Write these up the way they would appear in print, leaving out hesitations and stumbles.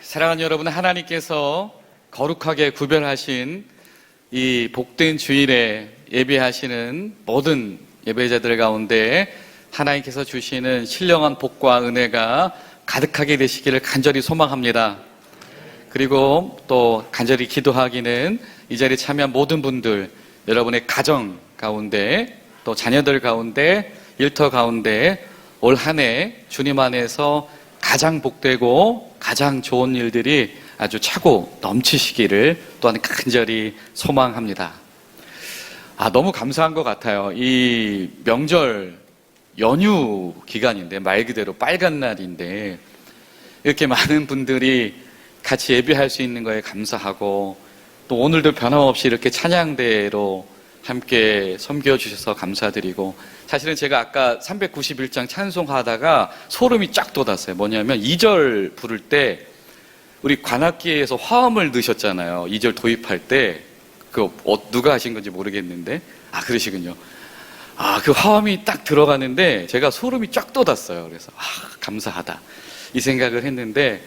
사랑하는 여러분, 하나님께서 거룩하게 구별하신 이 복된 주일에 예배하시는 모든 예배자들 가운데 하나님께서 주시는 신령한 복과 은혜가 가득하게 되시기를 간절히 소망합니다. 그리고 또 간절히 기도하기는 이 자리에 참여한 모든 분들, 여러분의 가정 가운데 또 자녀들 가운데 일터 가운데 올 한 해 주님 안에서 가장 복되고 가장 좋은 일들이 아주 차고 넘치시기를 또한 간절히 소망합니다. 너무 감사한 것 같아요. 이 명절 연휴 기간인데, 말 그대로 빨간 날인데 이렇게 많은 분들이 같이 예배할 수 있는 거에 감사하고, 또 오늘도 변함없이 이렇게 찬양대로 함께 섬겨주셔서 감사드리고, 사실은 제가 아까 391장 찬송하다가 소름이 쫙 돋았어요. 뭐냐면 2절 부를 때 우리 관악기에서 화음을 넣으셨잖아요. 2절 도입할 때 누가 하신 건지 모르겠는데 그러시군요. 그 화음이 딱 들어가는데 제가 소름이 쫙 돋았어요. 그래서 감사하다 이 생각을 했는데,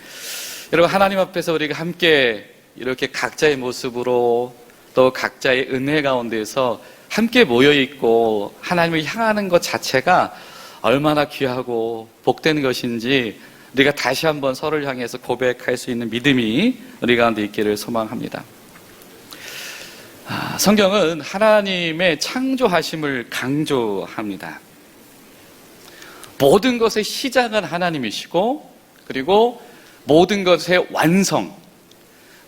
여러분, 하나님 앞에서 우리가 함께 이렇게 각자의 모습으로 또 각자의 은혜 가운데서 함께 모여있고 하나님을 향하는 것 자체가 얼마나 귀하고 복된 것인지 우리가 다시 한번 서로를 향해서 고백할 수 있는 믿음이 우리 가운데 있기를 소망합니다. 성경은 하나님의 창조하심을 강조합니다. 모든 것의 시작은 하나님이시고, 그리고 모든 것의 완성,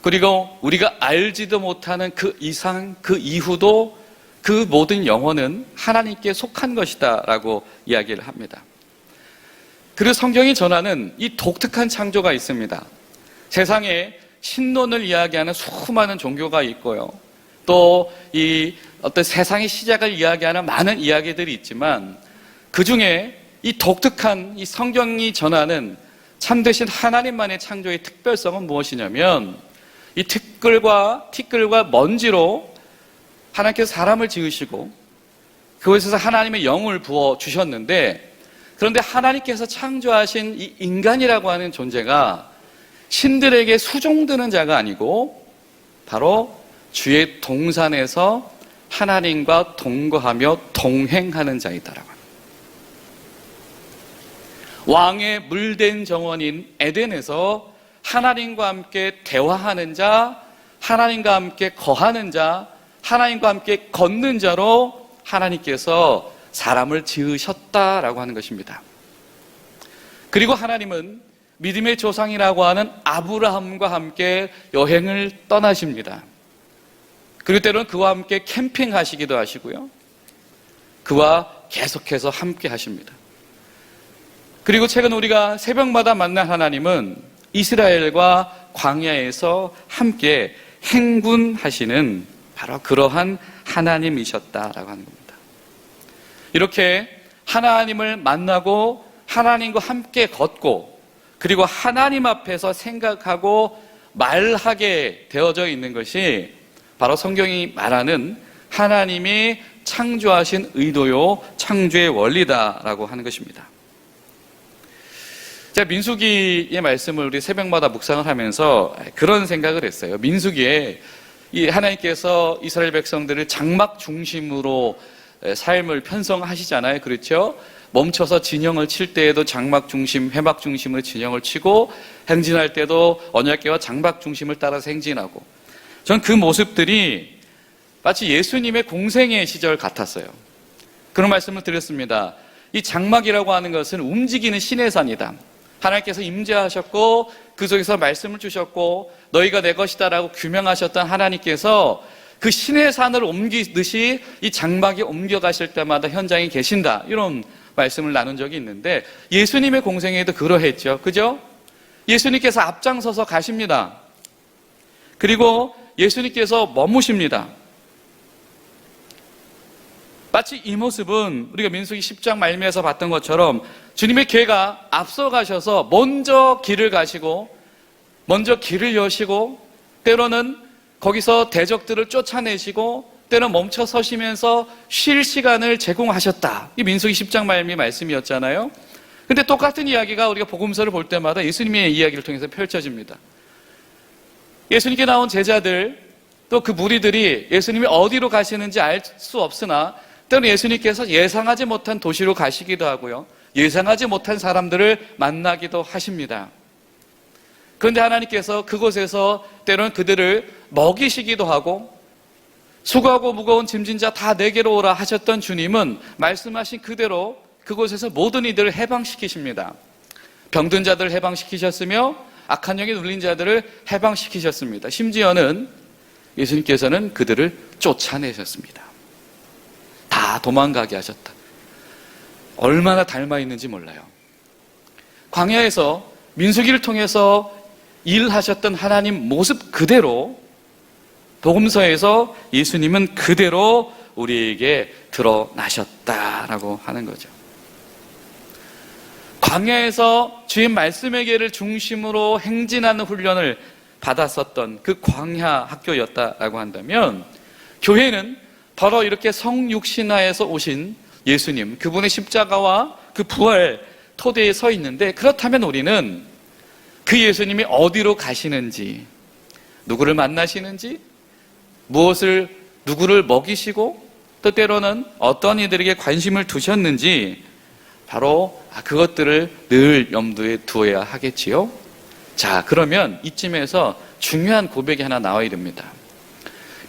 그리고 우리가 알지도 못하는 그 이상, 그 이후도 그 모든 영혼은 하나님께 속한 것이다 라고 이야기를 합니다. 그리고 성경이 전하는 이 독특한 창조가 있습니다. 세상에 신론을 이야기하는 수많은 종교가 있고요, 또 이 어떤 세상의 시작을 이야기하는 많은 이야기들이 있지만, 그 중에 이 독특한 이 성경이 전하는 참되신 하나님만의 창조의 특별성은 무엇이냐면, 이 티끌과 먼지로 하나님께서 사람을 지으시고 그곳에서 하나님의 영을 부어 주셨는데, 그런데 하나님께서 창조하신 이 인간이라고 하는 존재가 신들에게 수종드는 자가 아니고 바로 주의 동산에서 하나님과 동거하며 동행하는 자이다라고 합니다. 왕의 물된 정원인 에덴에서 하나님과 함께 대화하는 자, 하나님과 함께 거하는 자, 하나님과 함께 걷는 자로 하나님께서 사람을 지으셨다라고 하는 것입니다. 그리고 하나님은 믿음의 조상이라고 하는 아브라함과 함께 여행을 떠나십니다. 그리고 때로는 그와 함께 캠핑하시기도 하시고요, 그와 계속해서 함께 하십니다. 그리고 최근 우리가 새벽마다 만난 하나님은 이스라엘과 광야에서 함께 행군하시는 바로 그러한 하나님이셨다라고 하는 겁니다. 이렇게 하나님을 만나고 하나님과 함께 걷고, 그리고 하나님 앞에서 생각하고 말하게 되어져 있는 것이 바로 성경이 말하는 하나님이 창조하신 의도요, 창조의 원리다라고 하는 것입니다. 제가 민수기의 말씀을 우리 새벽마다 묵상을 하면서 그런 생각을 했어요. 민수기에 이 하나님께서 이스라엘 백성들을 장막 중심으로 삶을 편성하시잖아요. 그렇죠? 멈춰서 진영을 칠 때에도 장막 중심, 회막 중심으로 진영을 치고, 행진할 때도 언약궤와 장막 중심을 따라서 행진하고, 전 그 모습들이 마치 예수님의 공생의 시절 같았어요. 그런 말씀을 드렸습니다. 이 장막이라고 하는 것은 움직이는 신의 산이다. 하나님께서 임재하셨고 그 속에서 말씀을 주셨고 너희가 내 것이다라고 규명하셨던 하나님께서 그 신의 산을 옮기듯이 이 장막이 옮겨가실 때마다 현장에 계신다, 이런 말씀을 나눈 적이 있는데, 예수님의 공생애도 그러했죠. 그죠? 예수님께서 앞장서서 가십니다. 그리고 예수님께서 머무십니다. 마치 이 모습은 우리가 민수기 10장 말미에서 봤던 것처럼 주님의 계가 앞서가셔서 먼저 길을 가시고 먼저 길을 여시고, 때로는 거기서 대적들을 쫓아내시고 때는 멈춰 서시면서 쉴 시간을 제공하셨다. 이 민수기 10장 말씀이었잖아요. 근데 똑같은 이야기가 우리가 복음서를 볼 때마다 예수님의 이야기를 통해서 펼쳐집니다. 예수님께 나온 제자들, 또 그 무리들이 예수님이 어디로 가시는지 알 수 없으나 때로는 예수님께서 예상하지 못한 도시로 가시기도 하고요, 예상하지 못한 사람들을 만나기도 하십니다. 그런데 하나님께서 그곳에서 때로는 그들을 먹이시기도 하고, 수고하고 무거운 짐진 자 다 내게로 오라 하셨던 주님은 말씀하신 그대로 그곳에서 모든 이들을 해방시키십니다. 병든 자들을 해방시키셨으며 악한 영에 눌린 자들을 해방시키셨습니다. 심지어는 예수님께서는 그들을 쫓아내셨습니다. 다 도망가게 하셨다. 얼마나 닮아 있는지 몰라요. 광야에서 민수기를 통해서 일하셨던 하나님 모습 그대로 복음서에서 예수님은 그대로 우리에게 드러나셨다라고 하는 거죠. 광야에서 주의 말씀의 길을 중심으로 행진하는 훈련을 받았었던 그 광야 학교였다라고 한다면, 교회는 바로 이렇게 성육신하에서 오신 예수님, 그분의 십자가와 그 부활 토대에 서 있는데, 그렇다면 우리는 그 예수님이 어디로 가시는지, 누구를 만나시는지, 누구를 먹이시고, 또 때로는 어떤 이들에게 관심을 두셨는지, 바로 그것들을 늘 염두에 두어야 하겠지요. 자, 그러면 이쯤에서 중요한 고백이 하나 나와야 됩니다.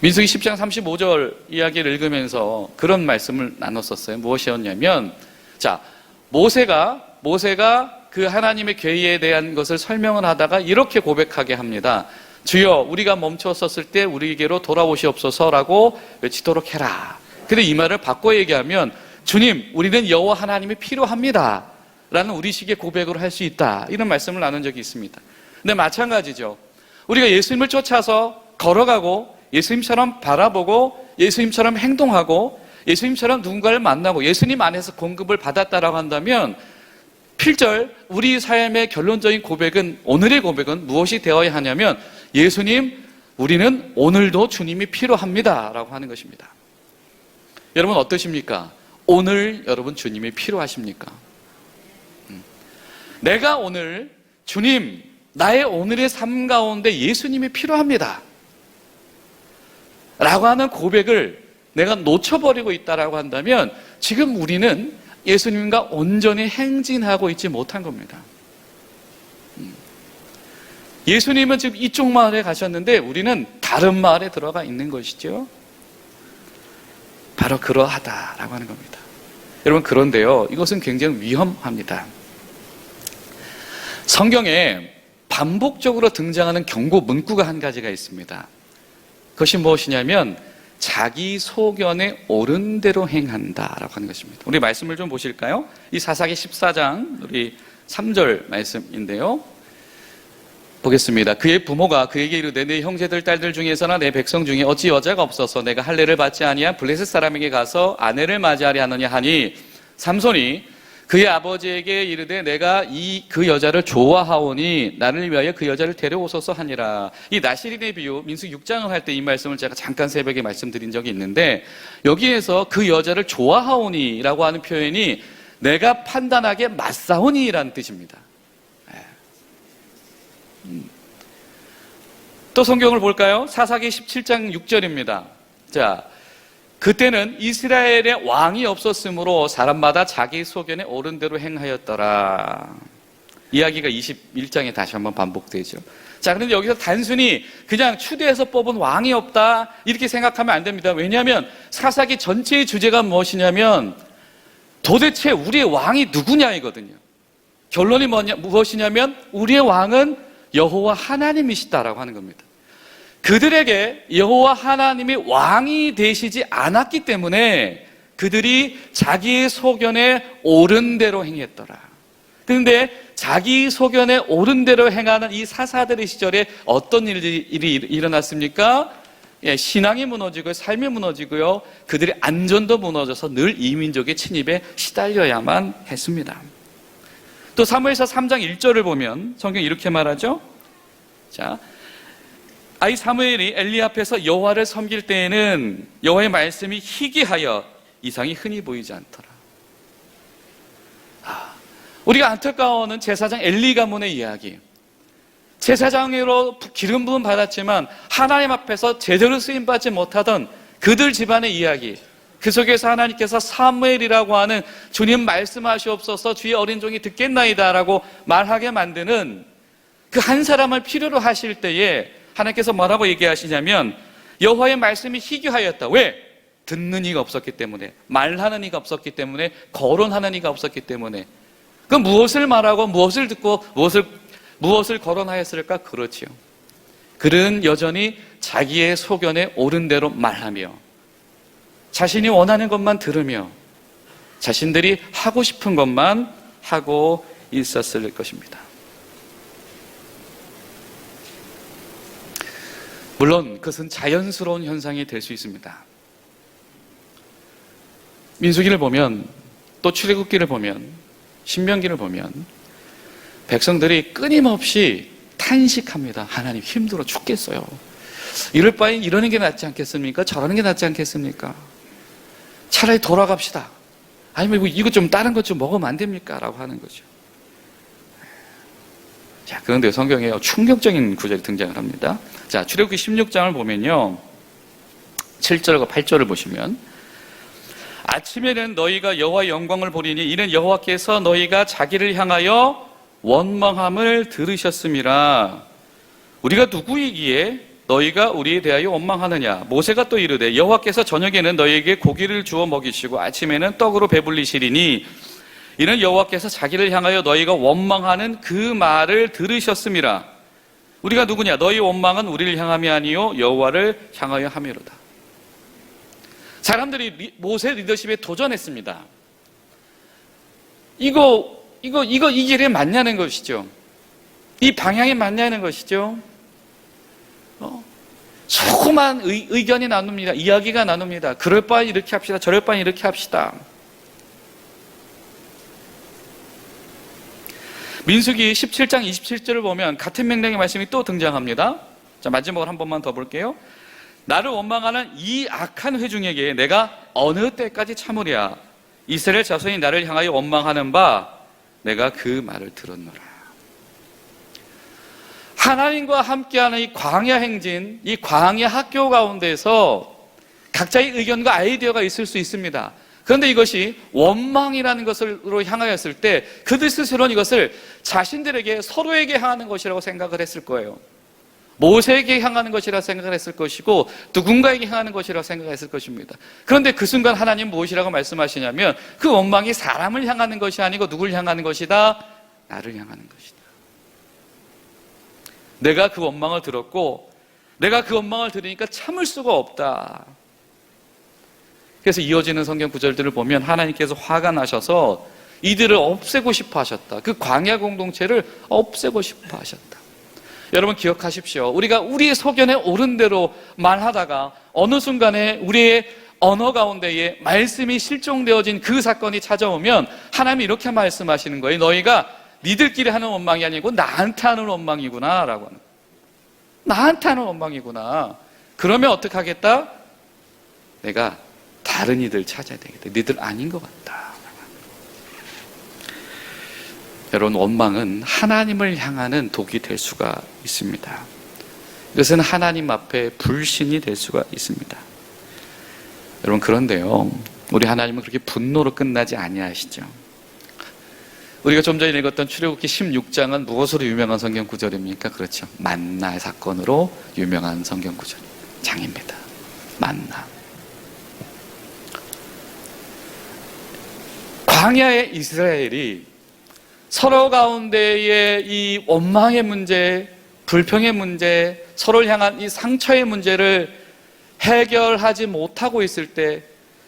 민수기 10장 35절 이야기를 읽으면서 그런 말씀을 나눴었어요. 무엇이었냐면, 자, 모세가 그 하나님의 계획에 대한 것을 설명을 하다가 이렇게 고백하게 합니다. 주여, 우리가 멈췄었을 때 우리에게로 돌아오시옵소서라고 외치도록 해라. 근데 이 말을 바꿔 얘기하면, 주님, 우리는 여호와 하나님이 필요합니다 라는 우리식의 고백으로 할 수 있다, 이런 말씀을 나눈 적이 있습니다. 근데 마찬가지죠. 우리가 예수님을 쫓아서 걸어가고, 예수님처럼 바라보고, 예수님처럼 행동하고, 예수님처럼 누군가를 만나고 예수님 안에서 공급을 받았다라고 한다면, 필절 우리 삶의 결론적인 고백은, 오늘의 고백은 무엇이 되어야 하냐면, 예수님, 우리는 오늘도 주님이 필요합니다 라고 하는 것입니다. 여러분 어떠십니까? 오늘 여러분 주님이 필요하십니까? 내가 오늘 주님, 나의 오늘의 삶 가운데 예수님이 필요합니다 라고 하는 고백을 내가 놓쳐버리고 있다라고 한다면, 지금 우리는 예수님과 온전히 행진하고 있지 못한 겁니다. 예수님은 지금 이쪽 마을에 가셨는데 우리는 다른 마을에 들어가 있는 것이죠. 바로 그러하다라고 하는 겁니다. 여러분, 그런데요, 이것은 굉장히 위험합니다. 성경에 반복적으로 등장하는 경고 문구가 한 가지가 있습니다. 그것이 무엇이냐면, 자기 소견에 옳은 대로 행한다라고 하는 것입니다. 우리 말씀을 좀 보실까요? 이 사사기 14장 우리 3절 말씀인데요. 보겠습니다. 그의 부모가 그에게 이르되, 내 형제들 딸들 중에서나 내 백성 중에 어찌 여자가 없어서 내가 할례를 받지 아니한 블레셋 사람에게 가서 아내를 맞이하려 하느냐 하니, 삼손이 그의 아버지에게 이르되, 내가 그 여자를 좋아하오니 나를 위하여 그 여자를 데려오소서 하니라. 이 나시린의 비유, 민수기 6장을 할 때 이 말씀을 제가 잠깐 새벽에 말씀드린 적이 있는데, 여기에서 그 여자를 좋아하오니 라고 하는 표현이 내가 판단하기에 맞사오니 라는 뜻입니다. 또 성경을 볼까요? 사사기 17장 6절입니다. 자, 그때는 이스라엘에 왕이 없었으므로 사람마다 자기 소견에 옳은 대로 행하였더라. 이야기가 21장에 다시 한번 반복되죠. 자, 그런데 여기서 단순히 그냥 추대해서 뽑은 왕이 없다 이렇게 생각하면 안 됩니다. 왜냐하면 사사기 전체의 주제가 무엇이냐면, 도대체 우리의 왕이 누구냐 이거든요. 결론이 무엇이냐면, 우리의 왕은 여호와 하나님이시다라고 하는 겁니다. 그들에게 여호와 하나님이 왕이 되시지 않았기 때문에 그들이 자기의 소견에 옳은 대로 행했더라. 그런데 자기 소견에 옳은 대로 행하는 이 사사들의 시절에 어떤 일이 일어났습니까? 신앙이 무너지고 삶이 무너지고요, 그들의 안전도 무너져서 늘 이민족의 침입에 시달려야만 했습니다. 또 사무엘서 3장 1절을 보면 성경이 이렇게 말하죠. 자, 아이 사무엘이 엘리 앞에서 여호와를 섬길 때에는 여호와의 말씀이 희귀하여 이상이 흔히 보이지 않더라. 우리가 안타까워하는 제사장 엘리 가문의 이야기, 제사장으로 기름 부음 받았지만 하나님 앞에서 제대로 쓰임받지 못하던 그들 집안의 이야기, 그 속에서 하나님께서 사무엘이라고 하는 주님 말씀하시옵소서 주의 어린 종이 듣겠나이다 라고 말하게 만드는 그 한 사람을 필요로 하실 때에 하나님께서 뭐라고 얘기하시냐면 여호와의 말씀이 희귀하였다. 왜? 듣는 이가 없었기 때문에, 말하는 이가 없었기 때문에, 거론하는 이가 없었기 때문에. 그 무엇을 말하고 무엇을 듣고 무엇을 거론하였을까? 그렇지요. 그는 여전히 자기의 소견에 옳은 대로 말하며 자신이 원하는 것만 들으며 자신들이 하고 싶은 것만 하고 있었을 것입니다. 물론 그것은 자연스러운 현상이 될 수 있습니다. 민수기를 보면, 또 출애굽기를 보면, 신명기를 보면 백성들이 끊임없이 탄식합니다. 하나님 힘들어 죽겠어요. 이럴 바엔 이러는 게 낫지 않겠습니까? 저러는 게 낫지 않겠습니까? 차라리 돌아갑시다. 아니면 이거 좀 다른 것 좀 먹으면 안 됩니까? 라고 하는 거죠. 자, 그런데 성경에 충격적인 구절이 등장을 합니다. 자, 출애굽기 16장을 보면요, 7절과 8절을 보시면 아침에는 너희가 여호와의 영광을 보리니 이는 여호와께서 너희가 자기를 향하여 원망함을 들으셨음이라. 우리가 누구이기에 너희가 우리에 대하여 원망하느냐? 모세가 또 이르되 여호와께서 저녁에는 너희에게 고기를 주어 먹이시고 아침에는 떡으로 배불리시리니 이는 여호와께서 자기를 향하여 너희가 원망하는 그 말을 들으셨음이라. 우리가 누구냐? 너희 원망은 우리를 향함이 아니요 여호와를 향하여 함이로다. 사람들이 모세 리더십에 도전했습니다. 이 길에 맞냐는 것이죠. 이 방향에 맞냐는 것이죠. 조그만 의견이 나눕니다. 이야기가 나눕니다. 그럴 바엔 이렇게 합시다. 저럴 바엔 이렇게 합시다. 민수기 17장 27절을 보면 같은 명령의 말씀이 또 등장합니다. 자, 마지막으로 한 번만 더 볼게요. 나를 원망하는 이 악한 회중에게 내가 어느 때까지 참으랴? 이스라엘 자손이 나를 향하여 원망하는 바 내가 그 말을 들었노라. 하나님과 함께하는 이 광야 행진, 이 광야 학교 가운데서 각자의 의견과 아이디어가 있을 수 있습니다. 그런데 이것이 원망이라는 것으로 향하였을 때 그들 스스로는 이것을 자신들에게, 서로에게 향하는 것이라고 생각을 했을 거예요. 모세에게 향하는 것이라 생각을 했을 것이고 누군가에게 향하는 것이라고 생각했을 것입니다. 그런데 그 순간 하나님 무엇이라고 말씀하시냐면 그 원망이 사람을 향하는 것이 아니고 누굴 향하는 것이다? 나를 향하는 것이다. 내가 그 원망을 들었고 내가 그 원망을 들으니까 참을 수가 없다. 그래서 이어지는 성경 구절들을 보면 하나님께서 화가 나셔서 이들을 없애고 싶어 하셨다. 그 광야 공동체를 없애고 싶어 하셨다. 여러분 기억하십시오. 우리가 우리의 소견에 옳은 대로 말하다가 어느 순간에 우리의 언어 가운데에 말씀이 실종되어진 그 사건이 찾아오면 하나님이 이렇게 말씀하시는 거예요. 너희가 니들끼리 하는 원망이 아니고 나한테 하는 원망이구나 라고 하는 거예요. 나한테 하는 원망이구나. 그러면 어떻게 하겠다? 내가 다른 이들 찾아야 되겠다. 니들 아닌 것 같다. 여러분 원망은 하나님을 향하는 독이 될 수가 있습니다. 이것은 하나님 앞에 불신이 될 수가 있습니다. 여러분 그런데요, 우리 하나님은 그렇게 분노로 끝나지 아니하시죠. 우리가 좀 전에 읽었던 출애굽기 16장은 무엇으로 유명한 성경 구절입니까? 그렇죠. 만나 사건으로 유명한 성경 구절 장입니다. 만나. 광야의 이스라엘이 서로 가운데의 이 원망의 문제, 불평의 문제, 서로를 향한 이 상처의 문제를 해결하지 못하고 있을 때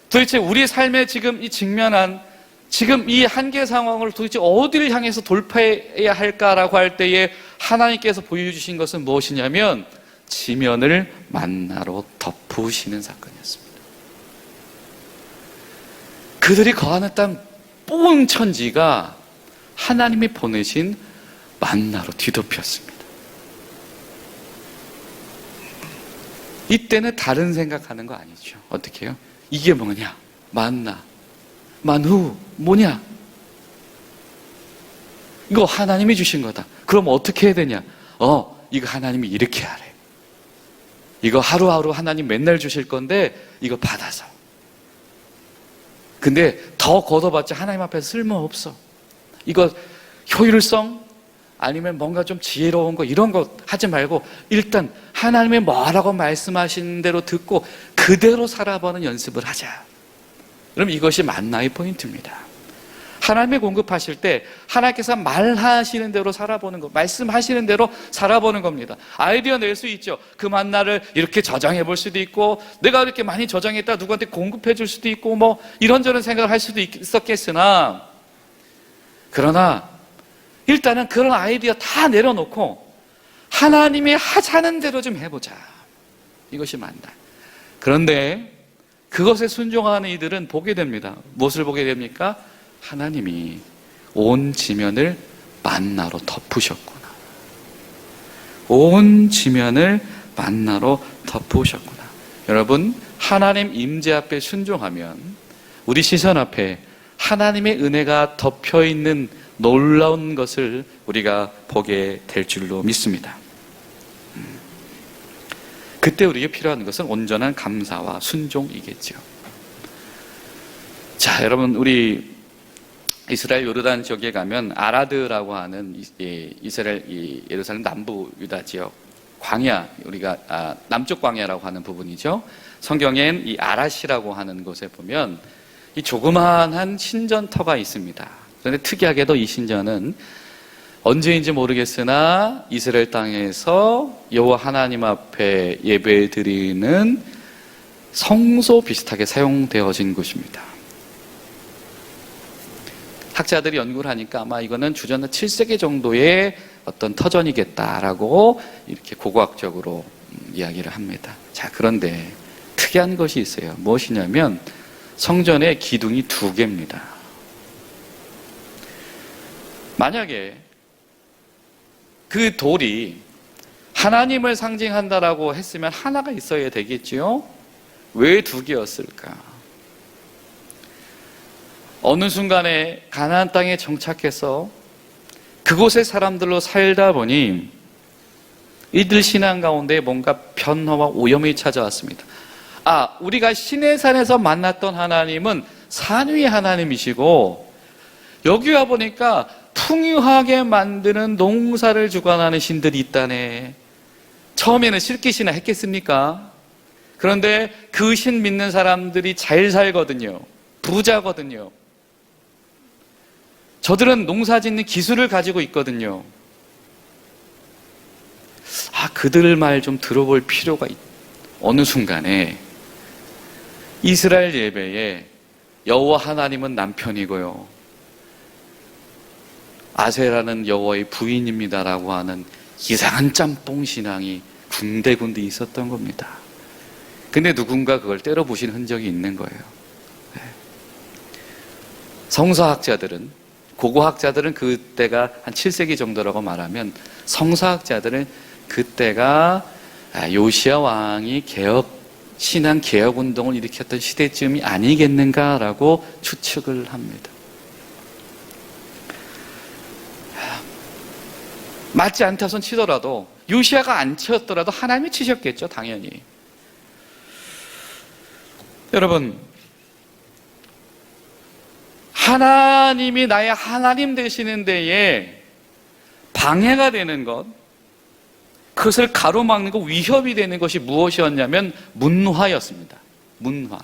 도대체 우리 삶에 지금 이 직면한 지금 이 한계 상황을 도대체 어디를 향해서 돌파해야 할까라고 할 때에 하나님께서 보여주신 것은 무엇이냐면 지면을 만나로 덮으시는 사건이었습니다. 그들이 거하는 땅 뽕천지가 하나님이 보내신 만나로 뒤덮였습니다. 이때는 다른 생각하는 거 아니죠. 어떻게 해요? 이게 뭐냐? 만나. 만후. 뭐냐? 이거 하나님이 주신 거다. 그럼 어떻게 해야 되냐? 이거 하나님이 이렇게 하래. 이거 하루하루 하나님 맨날 주실 건데 이거 받아서. 근데 더 걷어봤자 하나님 앞에서 쓸모없어. 이거 효율성 아니면 뭔가 좀 지혜로운 거 이런 거 하지 말고 일단 하나님이 뭐라고 말씀하신 대로 듣고 그대로 살아보는 연습을 하자. 그럼 이것이 만나의 포인트입니다. 하나님의 공급하실 때 하나님께서 말하시는 대로 살아보는 거, 말씀하시는 대로 살아보는 겁니다. 아이디어 낼 수 있죠. 그 만나를 이렇게 저장해 볼 수도 있고 내가 이렇게 많이 저장했다 누구한테 공급해 줄 수도 있고 뭐 이런저런 생각을 할 수도 있었겠으나 그러나 일단은 그런 아이디어 다 내려놓고 하나님이 하자는 대로 좀 해보자. 이것이 만나. 그런데 그것에 순종하는 이들은 보게 됩니다. 무엇을 보게 됩니까? 하나님이 온 지면을 만나로 덮으셨구나. 온 지면을 만나로 덮으셨구나. 여러분, 하나님 임재 앞에 순종하면 우리 시선 앞에 하나님의 은혜가 덮여있는 놀라운 것을 우리가 보게 될 줄로 믿습니다. 그때 우리에게 필요한 것은 온전한 감사와 순종이겠죠. 자, 여러분, 우리 이스라엘 요르단 지역에 가면 아라드라고 하는 이스라엘 예루살렘 남부 유다 지역 광야, 우리가 남쪽 광야라고 하는 부분이죠. 성경엔 이 아라시라고 하는 곳에 보면 이 조그마한 신전터가 있습니다. 그런데 특이하게도 이 신전은 언제인지 모르겠으나 이스라엘 땅에서 여호와 하나님 앞에 예배 드리는 성소 비슷하게 사용되어진 곳입니다. 학자들이 연구를 하니까 아마 이거는 주전 7세기 정도의 어떤 터전이겠다라고 이렇게 고고학적으로 이야기를 합니다. 자, 그런데 특이한 것이 있어요. 무엇이냐면 성전에 기둥이 2개입니다. 만약에 그 돌이 하나님을 상징한다라고 했으면 하나가 있어야 되겠지요? 왜 2개였을까? 어느 순간에 가나안 땅에 정착해서 그곳의 사람들로 살다 보니 이들 신앙 가운데 뭔가 변화와 오염이 찾아왔습니다. 우리가 시내산에서 만났던 하나님은 산 위의 하나님이시고 여기 와 보니까 풍요하게 만드는 농사를 주관하는 신들이 있다네. 처음에는 실깃이나 했겠습니까? 그런데 그 신 믿는 사람들이 잘 살거든요. 부자거든요. 저들은 농사 짓는 기술을 가지고 있거든요. 그들 말 좀 들어볼 필요가 어느 순간에 이스라엘 예배에 여호와 하나님은 남편이고요, 아세라는 여호와의 부인입니다라고 하는 이상한 짬뽕 신앙이 군데군데 있었던 겁니다. 근데 누군가 그걸 때려부신 흔적이 있는 거예요. 성서학자들은, 고고학자들은 그때가 한 7세기 정도라고 말하면 성서학자들은 그때가 요시야 왕이 신앙 개혁 운동을 일으켰던 시대쯤이 아니겠는가라고 추측을 합니다. 맞지 않다 손 치더라도, 요시야가 안 치었더라도 하나님이 치셨겠죠, 당연히. 여러분, 하나님이 나의 하나님 되시는 데에 방해가 되는 것, 그것을 가로막는 것, 위협이 되는 것이 무엇이었냐면 문화였습니다. 문화.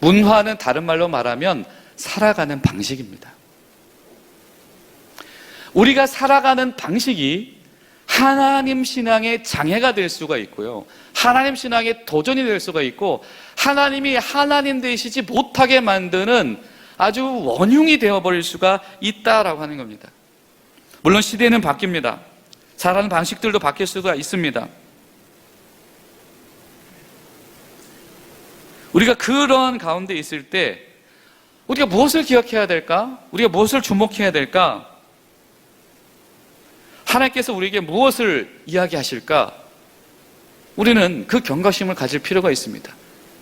문화는 다른 말로 말하면 살아가는 방식입니다. 우리가 살아가는 방식이 하나님 신앙의 장애가 될 수가 있고요, 하나님 신앙의 도전이 될 수가 있고, 하나님이 하나님 되시지 못하게 만드는 아주 원흉이 되어버릴 수가 있다라고 하는 겁니다. 물론 시대는 바뀝니다. 살아가는 방식들도 바뀔 수가 있습니다. 우리가 그런 가운데 있을 때 우리가 무엇을 기억해야 될까? 우리가 무엇을 주목해야 될까? 하나님께서 우리에게 무엇을 이야기하실까? 우리는 그 경각심을 가질 필요가 있습니다.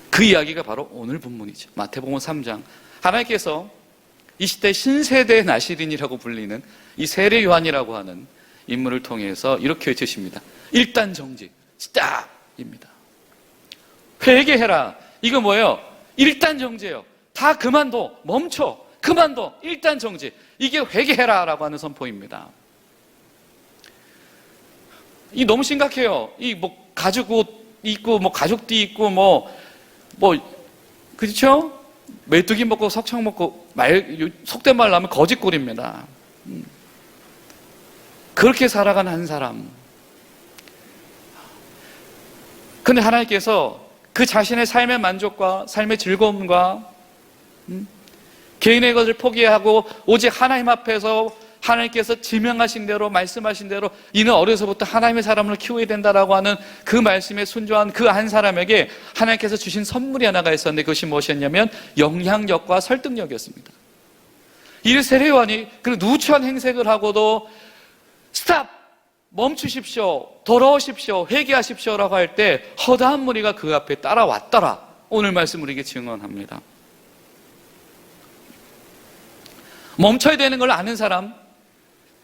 그 이야기가 바로 오늘 본문이죠. 마태복음 3장. 하나님께서 이 시대 신세대 나시린이라고 불리는 이 세례 요한이라고 하는 인물을 통해서 이렇게 외치십니다. 일단 정직, 스탑입니다. 회개해라. 이거 뭐예요? 일단 정지예요. 다 그만둬, 멈춰, 그만둬, 일단 정지. 이게 회개해라라고 하는 선포입니다. 이 너무 심각해요. 이 뭐 가죽 옷 입고 뭐 가죽띠 입고 뭐 그렇죠? 메뚜기 먹고 석청 먹고 속된 말로 하면 거짓골입니다. 그렇게 살아간 한 사람. 근데 하나님께서 그 자신의 삶의 만족과 삶의 즐거움과 개인의 것을 포기하고 오직 하나님 앞에서 하나님께서 지명하신 대로 말씀하신 대로 이는 어려서부터 하나님의 사람을 키워야 된다라고 하는 그 말씀에 순종한 그 한 사람에게 하나님께서 주신 선물이 하나가 있었는데 그것이 무엇이었냐면 영향력과 설득력이었습니다. 이 세례 요한이 그 누추한 행색을 하고도 스탑! 멈추십시오. 돌아오십시오. 회개하십시오라고 할 때 허다한 무리가 그 앞에 따라왔더라. 오늘 말씀 우리에게 증언합니다. 멈춰야 되는 걸 아는 사람,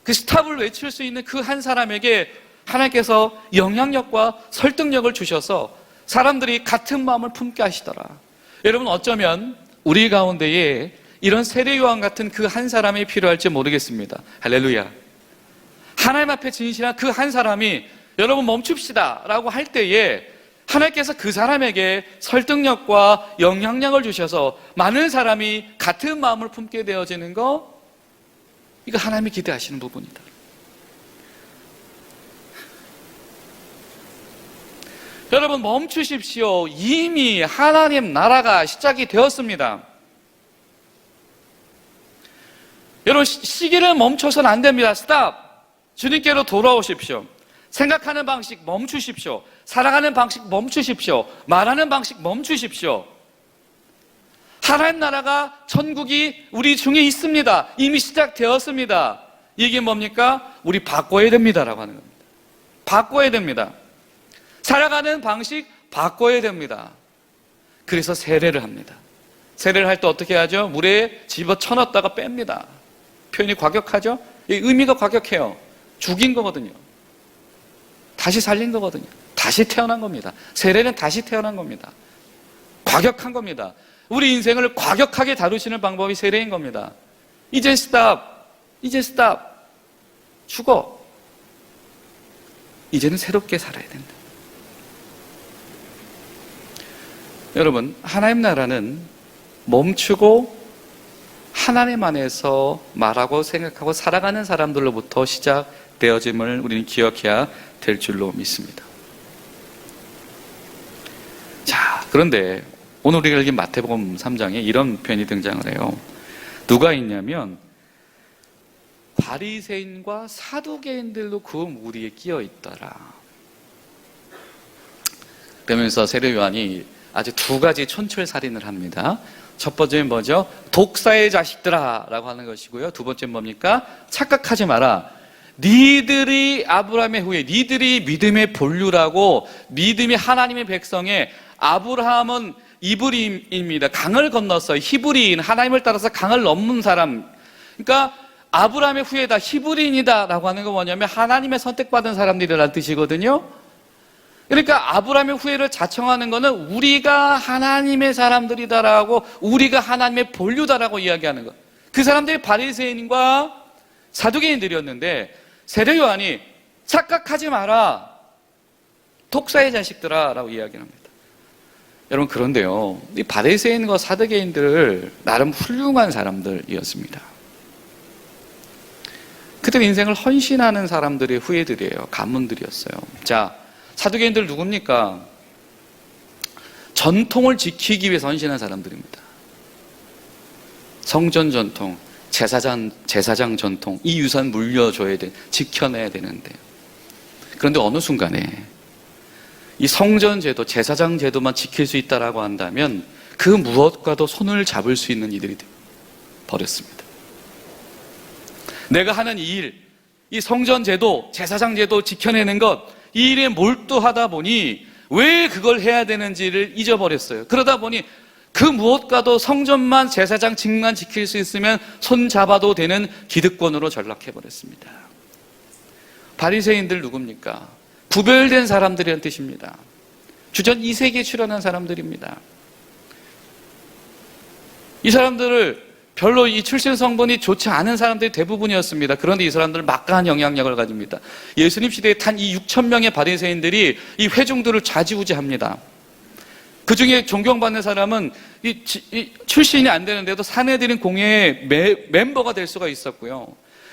그 스탑을 외칠 수 있는 그 한 사람에게 하나님께서 영향력과 설득력을 주셔서 사람들이 같은 마음을 품게 하시더라. 여러분 어쩌면 우리 가운데에 이런 세례 요한 같은 그 한 사람이 필요할지 모르겠습니다. 할렐루야. 하나님 앞에 진실한 그 한 사람이 여러분 멈춥시다 라고 할 때에 하나님께서 그 사람에게 설득력과 영향력을 주셔서 많은 사람이 같은 마음을 품게 되어지는 거, 이거 하나님이 기대하시는 부분이다. 여러분 멈추십시오. 이미 하나님 나라가 시작이 되었습니다. 여러분 시기를 멈춰서는 안 됩니다. 스탑. 주님께로 돌아오십시오. 생각하는 방식 멈추십시오. 살아가는 방식 멈추십시오. 말하는 방식 멈추십시오. 하나님 나라가 천국이 우리 중에 있습니다. 이미 시작되었습니다. 이게 뭡니까? 우리 바꿔야 됩니다라고 하는 겁니다. 바꿔야 됩니다. 살아가는 방식 바꿔야 됩니다. 그래서 세례를 합니다. 세례를 할 때 어떻게 하죠? 물에 집어쳐넣었다가 뺍니다. 표현이 과격하죠? 의미가 과격해요. 죽인 거거든요. 다시 살린 거거든요. 다시 태어난 겁니다. 세례는 다시 태어난 겁니다. 과격한 겁니다. 우리 인생을 과격하게 다루시는 방법이 세례인 겁니다. 이제 스탑. 이제 스탑. 죽어. 이제는 새롭게 살아야 된다. 여러분, 하나님 나라는 멈추고 하나님 안에서 말하고 생각하고 살아가는 사람들로부터 시작되어짐을 우리는 기억해야 될 줄로 믿습니다. 자, 그런데 오늘 우리가 읽은 마태복음 3장에 이런 표현이 등장을 해요. 누가 있냐면 바리새인과 사두개인들도 그 무리에 끼어 있더라. 그러면서 세례 요한이 아주 두 가지 촌철살인을 합니다. 첫 번째는 뭐죠? 독사의 자식들아 라고 하는 것이고요. 두 번째는 뭡니까? 착각하지 마라. 니들이 아브라함의 후예, 니들이 믿음의 본류라고, 믿음이 하나님의 백성의, 아브라함은 이브리입니다. 강을 건넜어요. 히브리인, 하나님을 따라서 강을 넘는 사람. 그러니까 아브라함의 후예다, 히브리인이다 라고 하는 건 뭐냐면 하나님의 선택받은 사람들이라는 뜻이거든요. 그러니까 아브라함의 후예를 자청하는 것은 우리가 하나님의 사람들이다라고, 우리가 하나님의 본류다라고 이야기하는 것. 그 사람들이 바리새인과 사두개인들이었는데 세례 요한이 착각하지 마라, 독사의 자식들아 라고 이야기합니다. 여러분, 그런데요, 이 바리새인과 사두개인들 나름 훌륭한 사람들이었습니다. 그들 인생을 헌신하는 사람들의 후예들이에요. 가문들이었어요. 자, 사두개인들 누굽니까? 전통을 지키기 위해서 헌신한 사람들입니다. 성전 전통, 제사장 전통, 이 유산 물려줘야 돼, 지켜내야 되는데, 그런데 어느 순간에 이 성전 제도, 제사장 제도만 지킬 수 있다라고 한다면 그 무엇과도 손을 잡을 수 있는 이들이 버렸습니다. 내가 하는 이 일, 이 성전 제도, 제사장 제도 지켜내는 것, 이 일에 몰두하다 보니 왜 그걸 해야 되는지를 잊어버렸어요. 그러다 보니 그 무엇과도 성전만 제사장 직만 지킬 수 있으면 손잡아도 되는 기득권으로 전락해버렸습니다. 바리새인들 누굽니까? 구별된 사람들이란 뜻입니다. 주전 2세기에 출현한 사람들입니다. 이 사람들을 별로 이 출신 성분이 좋지 않은 사람들이 대부분이었습니다. 그런데 이 사람들은 막강한 영향력을 가집니다. 예수님 시대에 탄 이 6천 명의 바리새인들이 이 회중들을 좌지우지합니다. 그 중에 존경받는 사람은 이 출신이 안 되는데도 사내들인 공회의 멤버가 될 수가 있었고요.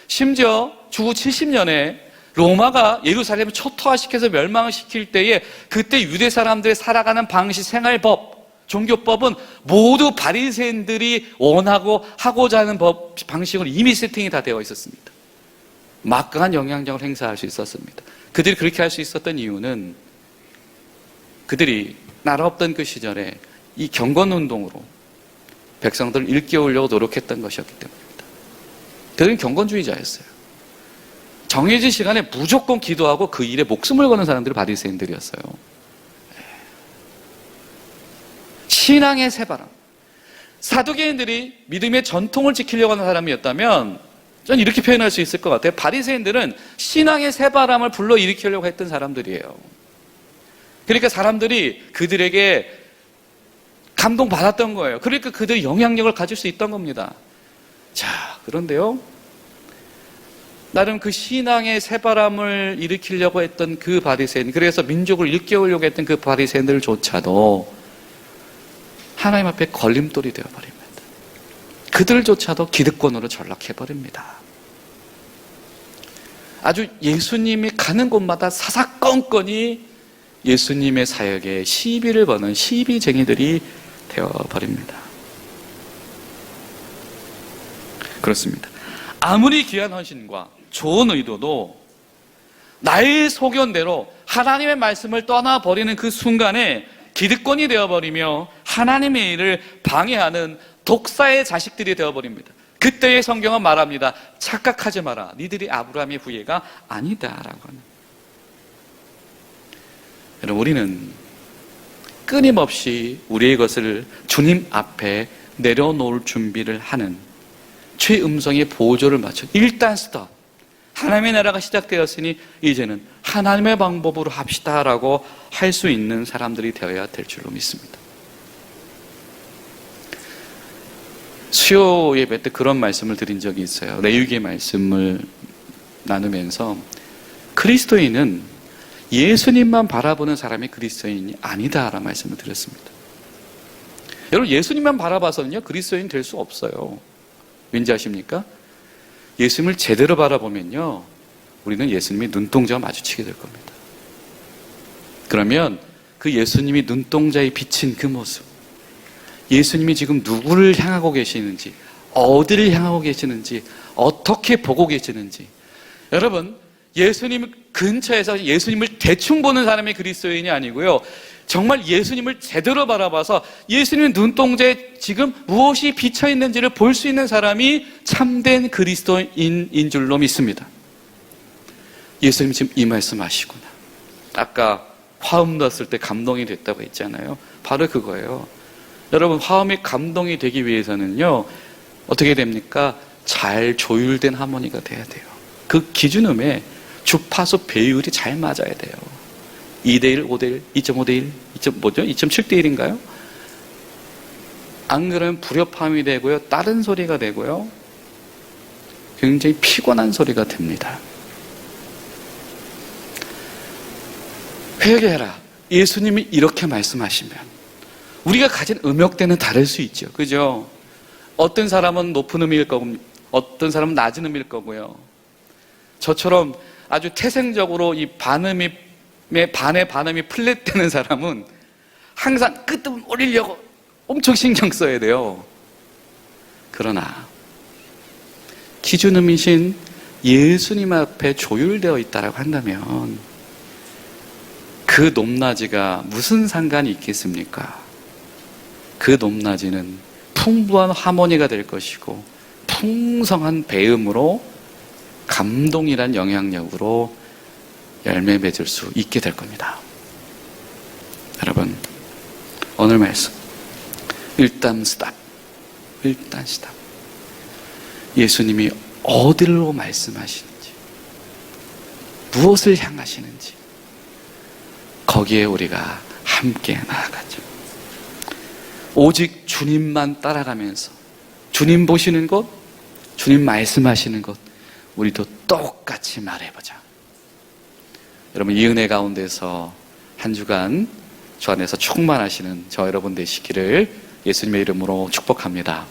심지어 주후 70년에 로마가 예루살렘을 초토화시켜서 멸망을 시킬 때에 그때 유대 사람들의 살아가는 방식, 생활법, 종교법은 모두 바리새인들이 원하고 하고자 하는 방식으로 이미 세팅이 다 되어 있었습니다. 막강한 영향력을 행사할 수 있었습니다. 그들이 그렇게 할 수 있었던 이유는 그들이 나라 없던 그 시절에 이 경건운동으로 백성들을 일깨우려고 노력했던 것이었기 때문입니다. 그들은 경건주의자였어요. 정해진 시간에 무조건 기도하고 그 일에 목숨을 거는 사람들이 바리새인들이었어요. 신앙의 새바람. 사두개인들이 믿음의 전통을 지키려고 하는 사람이었다면 저는 이렇게 표현할 수 있을 것 같아요. 바리새인들은 신앙의 새바람을 불러일으키려고 했던 사람들이에요. 그러니까 사람들이 그들에게 감동받았던 거예요. 그러니까 그들이 영향력을 가질 수 있던 겁니다. 자, 그런데요, 나름 그 신앙의 새바람을 일으키려고 했던 그 바리새인, 그래서 민족을 일깨우려고 했던 그 바리새인들조차도 하나님 앞에 걸림돌이 되어버립니다. 그들조차도 기득권으로 전락해버립니다. 아주 예수님이 가는 곳마다 사사건건이 예수님의 사역에 시비를 거는 시비쟁이들이 되어버립니다. 그렇습니다. 아무리 귀한 헌신과 좋은 의도도 나의 소견대로 하나님의 말씀을 떠나버리는 그 순간에 기득권이 되어버리며 하나님의 일을 방해하는 독사의 자식들이 되어버립니다. 그때의 성경은 말합니다. 착각하지 마라. 니들이 아브라함의 후예가 아니다라고 하는. 여러분, 우리는 끊임없이 우리의 것을 주님 앞에 내려놓을 준비를 하는 최음성의 보조를 맞춰 일단 스톱. 하나님의 나라가 시작되었으니 이제는 하나님의 방법으로 합시다라고 할 수 있는 사람들이 되어야 될 줄로 믿습니다. 수요 예배 때 그런 말씀을 드린 적이 있어요. 레위기의 말씀을 나누면서 그리스도인은 예수님만 바라보는 사람이 그리스도인이 아니다라는 말씀을 드렸습니다. 여러분, 예수님만 바라봐서는요 그리스도인 될 수 없어요. 왠지 아십니까? 예수님을 제대로 바라보면요 우리는 예수님이 눈동자와 마주치게 될 겁니다. 그러면 그 예수님이 눈동자에 비친 그 모습, 예수님이 지금 누구를 향하고 계시는지, 어디를 향하고 계시는지, 어떻게 보고 계시는지, 여러분, 예수님 근처에서 예수님을 대충 보는 사람이 그리스도인이 아니고요, 정말 예수님을 제대로 바라봐서 예수님의 눈동자에 지금 무엇이 비쳐있는지를 볼 수 있는 사람이 참된 그리스도인인 줄로 믿습니다. 예수님 지금 이 말씀 하시구나. 아까 화음 넣었을 때 감동이 됐다고 했잖아요. 바로 그거예요. 여러분, 화음이 감동이 되기 위해서는요 어떻게 됩니까? 잘 조율된 하모니가 돼야 돼요. 그 기준음에 주파수 배율이 잘 맞아야 돼요. 2대1, 5대1, 2.5대1, 2.7대1인가요? 안 그러면 불협화음이 되고요, 다른 소리가 되고요, 굉장히 피곤한 소리가 됩니다. 회개해라. 예수님이 이렇게 말씀하시면 우리가 가진 음역대는 다를 수 있죠. 그죠? 어떤 사람은 높은 음일 거고 어떤 사람은 낮은 음일 거고요. 저처럼 아주 태생적으로 이 반음의 반음이 플랫되는 사람은 항상 끄떡 올리려고 엄청 신경 써야 돼요. 그러나 기준음이신 예수님 앞에 조율되어 있다고 한다면 그 높낮이가 무슨 상관이 있겠습니까? 그 높낮이는 풍부한 하모니가 될 것이고 풍성한 배음으로 감동이란 영향력으로 열매 맺을 수 있게 될 겁니다. 여러분, 오늘 말씀 일단 스탑. 예수님이 어디로 말씀하시는지, 무엇을 향하시는지 거기에 우리가 함께 나아가죠. 오직 주님만 따라가면서 주님 보시는 것, 주님 말씀하시는 것 우리도 똑같이 말해보자. 여러분, 이 은혜 가운데서 한 주간 주 안에서 충만하시는 저 여러분 되시기를 예수님의 이름으로 축복합니다.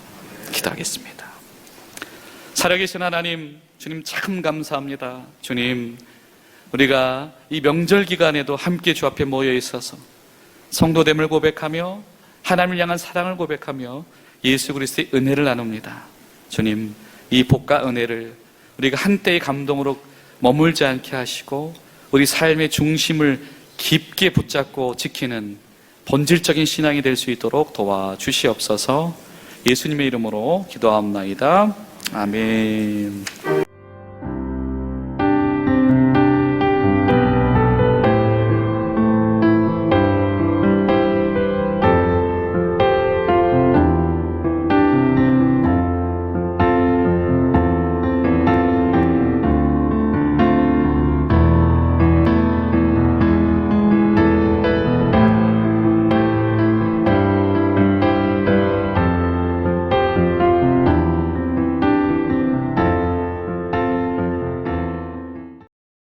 기도하겠습니다. 살아계신 하나님, 주님 참 감사합니다. 주님, 우리가 이 명절 기간에도 함께 주 앞에 모여 있어서 성도됨을 고백하며 하나님을 향한 사랑을 고백하며 예수 그리스도의 은혜를 나눕니다. 주님, 이 복과 은혜를 우리가 한때의 감동으로 머물지 않게 하시고 우리 삶의 중심을 깊게 붙잡고 지키는 본질적인 신앙이 될 수 있도록 도와주시옵소서. 예수님의 이름으로 기도하옵나이다. 아멘.